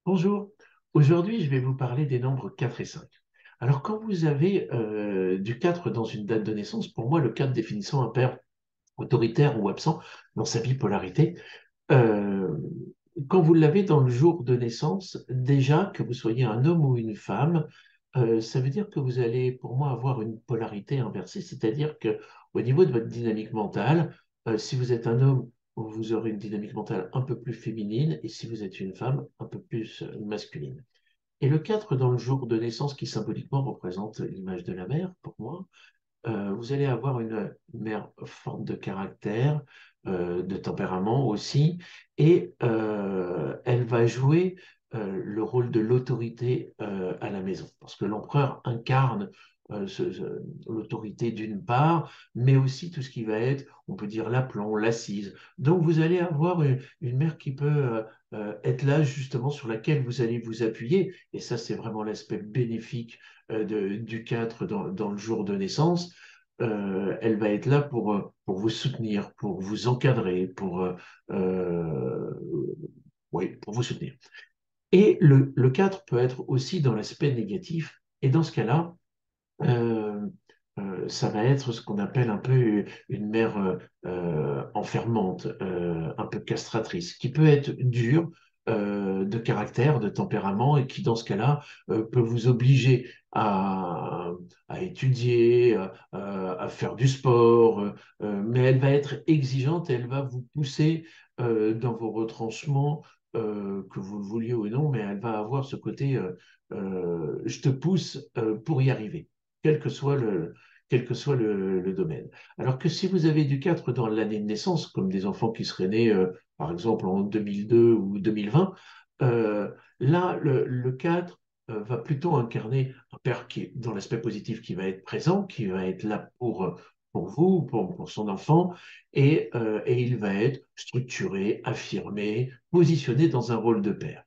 Bonjour, aujourd'hui je vais vous parler des nombres 4 et 5. Alors quand vous avez du 4 dans une date de naissance, pour moi le 4 définissant un père autoritaire ou absent dans sa bipolarité, euh, quand vous l'avez dans le jour de naissance, déjà que vous soyez un homme ou une femme, ça veut dire que vous allez pour moi avoir une polarité inversée, c'est-à-dire que au niveau de votre dynamique mentale, si vous êtes un homme, vous aurez une dynamique mentale un peu plus féminine, et si vous êtes une femme, un peu plus masculine. Et le 4 dans le jour de naissance, qui symboliquement représente l'image de la mère, pour moi, vous allez avoir une mère forte de caractère, de tempérament aussi, et elle va jouer le rôle de l'autorité à la maison, parce que l'empereur incarne l'autorité d'une part, mais aussi tout ce qui va être, on peut dire, l'aplomb, l'assise. Donc vous allez avoir une mère qui peut être là justement sur laquelle vous allez vous appuyer, et ça c'est vraiment l'aspect bénéfique du 4 dans le jour de naissance. Elle va être là pour vous soutenir, pour vous encadrer, euh, oui, pour vous soutenir. Et le 4 peut être aussi dans l'aspect négatif. Et dans ce cas-là, euh, ça va être ce qu'on appelle un peu une mère enfermante, un peu castratrice, qui peut être dure de caractère, de tempérament, et qui, dans ce cas-là, peut vous obliger à étudier, à faire du sport, mais elle va être exigeante, elle va vous pousser dans vos retranchements, que vous le vouliez ou non, mais elle va avoir ce côté je te pousse pour y arriver quel que soit le domaine. Alors que si vous avez du 4 dans l'année de naissance, comme des enfants qui seraient nés, par exemple, en 2002 ou 2020, euh, là, le 4 va plutôt incarner un père qui est dans l'aspect positif, qui va être présent, qui va être là pour vous, pour son enfant, et il va être structuré, affirmé, positionné dans un rôle de père.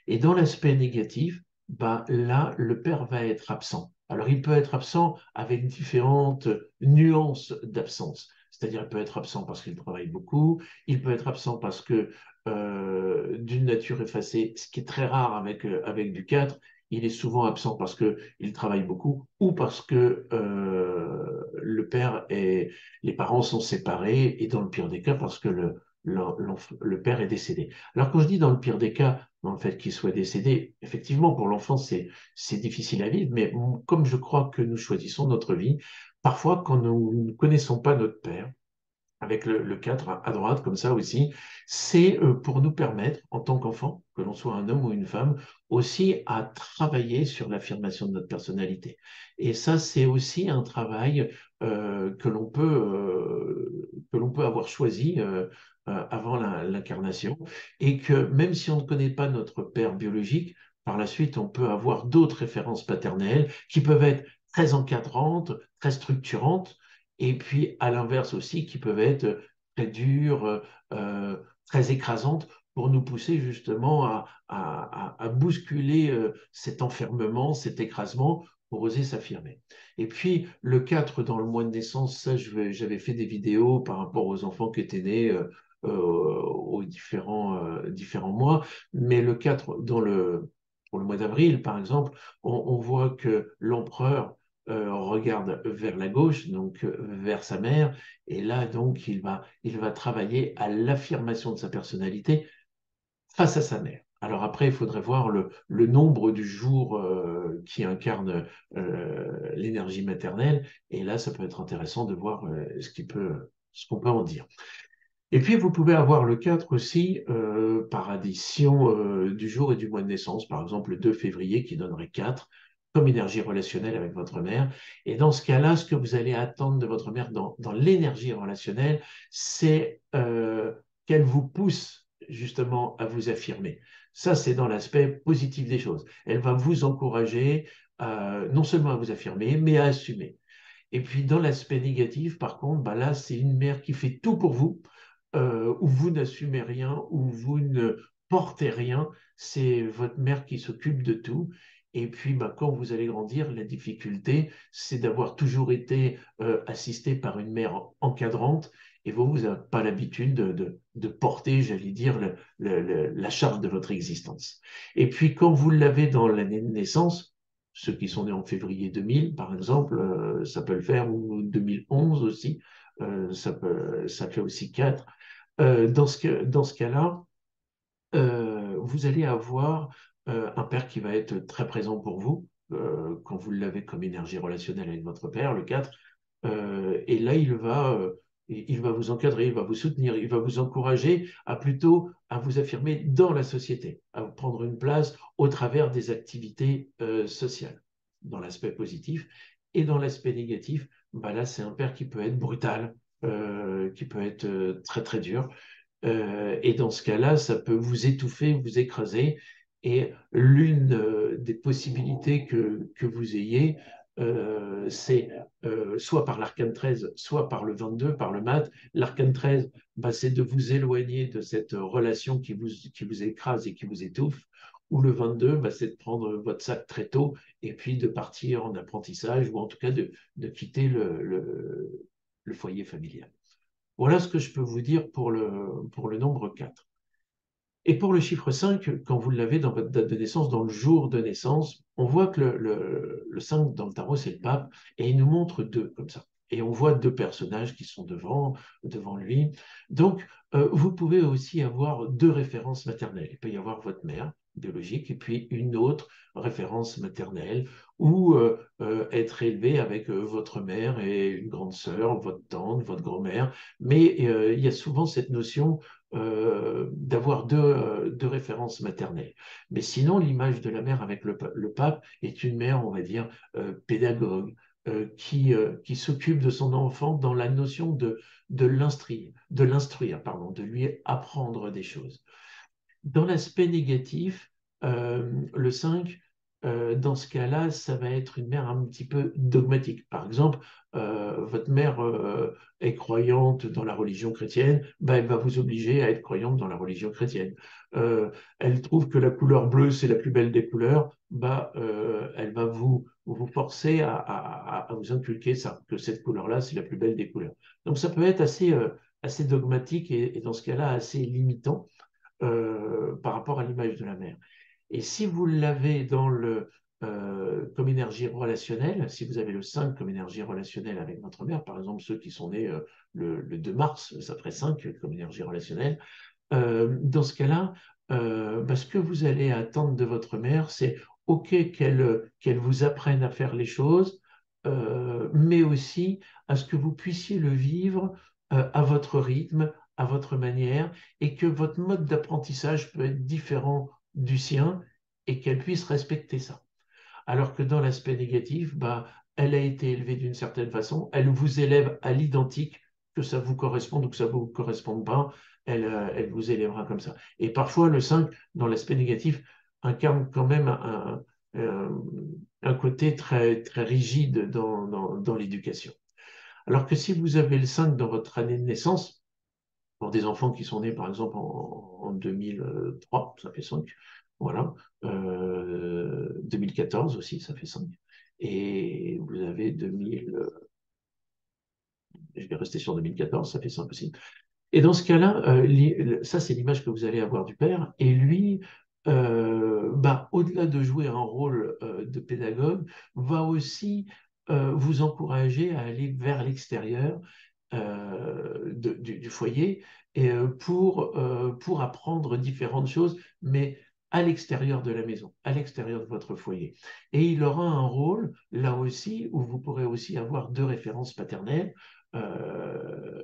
Et dans l'aspect négatif, bah, là, le père va être absent. Alors, il peut être absent avec différentes nuances d'absence. C'est-à-dire, il peut être absent parce qu'il travaille beaucoup, il peut être absent parce que d'une nature effacée, ce qui est très rare avec du 4, il est souvent absent parce qu'il travaille beaucoup ou parce que les parents sont séparés et dans le pire des cas, parce que le père est décédé. Alors, quand je dis dans le pire des cas, dans le fait qu'il soit décédé, effectivement, pour l'enfant, c'est difficile à vivre, mais comme je crois que nous choisissons notre vie, parfois, quand nous ne connaissons pas notre père, avec le 4 à droite, comme ça aussi, c'est pour nous permettre, en tant qu'enfant, que l'on soit un homme ou une femme, aussi à travailler sur l'affirmation de notre personnalité. Et ça, c'est aussi un travail que l'on peut avoir choisi avant l'incarnation, et que même si on ne connaît pas notre père biologique, par la suite, on peut avoir d'autres références paternelles qui peuvent être très encadrantes, très structurantes, et puis à l'inverse aussi, qui peuvent être très dures, très écrasantes, pour nous pousser justement à bousculer cet enfermement, cet écrasement, pour oser s'affirmer. Et puis le 4 dans le mois de naissance, ça, j'avais fait des vidéos par rapport aux enfants qui étaient nés aux différents mois, mais le 4 pour le mois d'avril, par exemple, on voit que l'empereur regarde vers la gauche, donc vers sa mère, et là, donc, il va travailler à l'affirmation de sa personnalité face à sa mère. Alors après, il faudrait voir le nombre du jour qui incarne l'énergie maternelle, et là, ça peut être intéressant de voir ce qu'on peut en dire. Et puis, vous pouvez avoir le 4 aussi par addition du jour et du mois de naissance, par exemple le 2 février qui donnerait 4 comme énergie relationnelle avec votre mère. Et dans ce cas-là, ce que vous allez attendre de votre mère dans l'énergie relationnelle, c'est qu'elle vous pousse justement à vous affirmer. Ça, c'est dans l'aspect positif des choses. Elle va vous encourager non seulement à vous affirmer, mais à assumer. Et puis dans l'aspect négatif, par contre, bah là, c'est une mère qui fait tout pour vous, où vous n'assumez rien, où vous ne portez rien. C'est votre mère qui s'occupe de tout. Et puis, bah, quand vous allez grandir, la difficulté, c'est d'avoir toujours été assisté par une mère encadrante et vous n'avez pas l'habitude de porter, j'allais dire, la charge de votre existence. Et puis, quand vous l'avez dans l'année de naissance, ceux qui sont nés en février 2000, par exemple, ça peut le faire, ou 2011 aussi, ça fait aussi 4. Dans ce cas-là, vous allez avoir un père qui va être très présent pour vous, quand vous l'avez comme énergie relationnelle avec votre père, le 4. Et là, il va vous encadrer, il va vous soutenir, il va vous encourager à plutôt à vous affirmer dans la société, à prendre une place au travers des activités sociales, dans l'aspect positif. Et dans l'aspect négatif, bah là, c'est un père qui peut être brutal, qui peut être très très dur, et dans ce cas-là, ça peut vous étouffer, vous écraser. Et l'une des possibilités que vous ayez, c'est soit par l'arcane 13, soit par le 22, par le mat. L'arcane 13, bah, c'est de vous éloigner de cette relation qui vous écrase et qui vous étouffe. Ou le 22, bah, c'est de prendre votre sac très tôt et puis de partir en apprentissage, ou en tout cas de quitter le foyer familial. Voilà ce que je peux vous dire pour le nombre 4. Et pour le chiffre 5, quand vous l'avez dans votre date de naissance, dans le jour de naissance, on voit que le 5 dans le tarot, c'est le pape, et il nous montre deux comme ça. Et on voit deux personnages qui sont devant lui. Donc, vous pouvez aussi avoir deux références maternelles. Il peut y avoir votre mère biologique et puis une autre référence maternelle, ou être élevé avec votre mère et une grande sœur, votre tante, votre grand-mère. Mais il y a souvent cette notion d'avoir deux références maternelles. Mais sinon, l'image de la mère avec le pape est une mère, on va dire, pédagogue, qui s'occupe de son enfant dans la notion de l'instruire, pardon, de lui apprendre des choses. Dans l'aspect négatif, le 5, dans ce cas-là, ça va être une mère un petit peu dogmatique. Par exemple, votre mère est croyante dans la religion chrétienne, bah, elle va vous obliger à être croyante dans la religion chrétienne. Elle trouve que la couleur bleue, c'est la plus belle des couleurs, bah, elle va vous forcer à vous inculquer ça, que cette couleur-là, c'est la plus belle des couleurs. Donc ça peut être assez dogmatique et dans ce cas-là, assez limitant par rapport à l'image de la mer. Et si vous l'avez comme énergie relationnelle, si vous avez le 5 comme énergie relationnelle avec votre mère, par exemple ceux qui sont nés le 2 mars, ça ferait 5 comme énergie relationnelle, dans ce cas-là, ce que vous allez attendre de votre mère, c'est OK qu'elle vous apprenne à faire les choses, mais aussi à ce que vous puissiez le vivre à votre rythme, à votre manière, et que votre mode d'apprentissage peut être différent du sien et qu'elle puisse respecter ça. Alors que dans l'aspect négatif, bah, elle a été élevée d'une certaine façon, elle vous élève à l'identique, que ça vous corresponde ou que ça ne vous corresponde pas, elle vous élèvera comme ça. Et parfois, le 5, dans l'aspect négatif, incarne quand même un côté très, très rigide dans l'éducation. Alors que si vous avez le 5 dans votre année de naissance, pour des enfants qui sont nés par exemple en 2003, ça fait 5, voilà, 2014 aussi, ça fait 5, et vous avez 2000, je vais rester sur 2014, ça fait 5 aussi. Et dans ce cas-là, ça c'est l'image que vous allez avoir du père, et lui, au-delà de jouer un rôle de pédagogue, va aussi vous encourager à aller vers l'extérieur du foyer et, pour apprendre différentes choses, mais à l'extérieur de la maison, à l'extérieur de votre foyer. Et il aura un rôle, là aussi, où vous pourrez aussi avoir deux références paternelles, euh,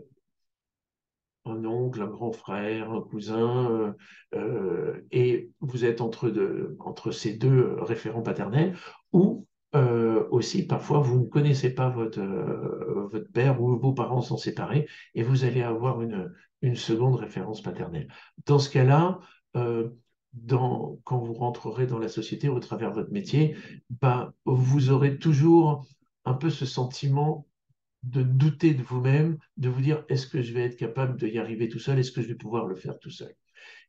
un oncle, un grand frère, un cousin, et vous êtes entre ces deux référents paternels, ou aussi parfois vous ne connaissez pas votre père ou vos parents sont séparés et vous allez avoir une seconde référence paternelle. Dans ce cas-là, euh, quand vous rentrerez dans la société au travers de votre métier, vous aurez toujours un peu ce sentiment de douter de vous-même, de vous dire est-ce que je vais être capable d'y arriver tout seul, est-ce que je vais pouvoir le faire tout seul.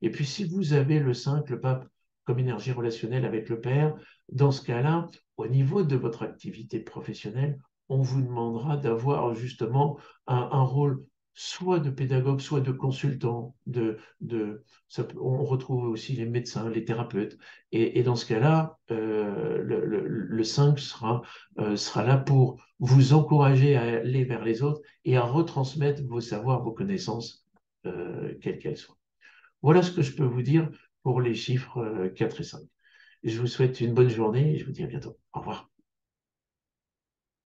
Et puis si vous avez le 5, le pape, comme énergie relationnelle avec le père, dans ce cas-là, au niveau de votre activité professionnelle, on vous demandera d'avoir justement un rôle soit de pédagogues, soit de consultants, on retrouve aussi les médecins, les thérapeutes. Et dans ce cas-là, le 5 sera là pour vous encourager à aller vers les autres et à retransmettre vos savoirs, vos connaissances, quelles qu'elles soient. Voilà ce que je peux vous dire pour les chiffres 4 et 5. Je vous souhaite une bonne journée et je vous dis à bientôt. Au revoir.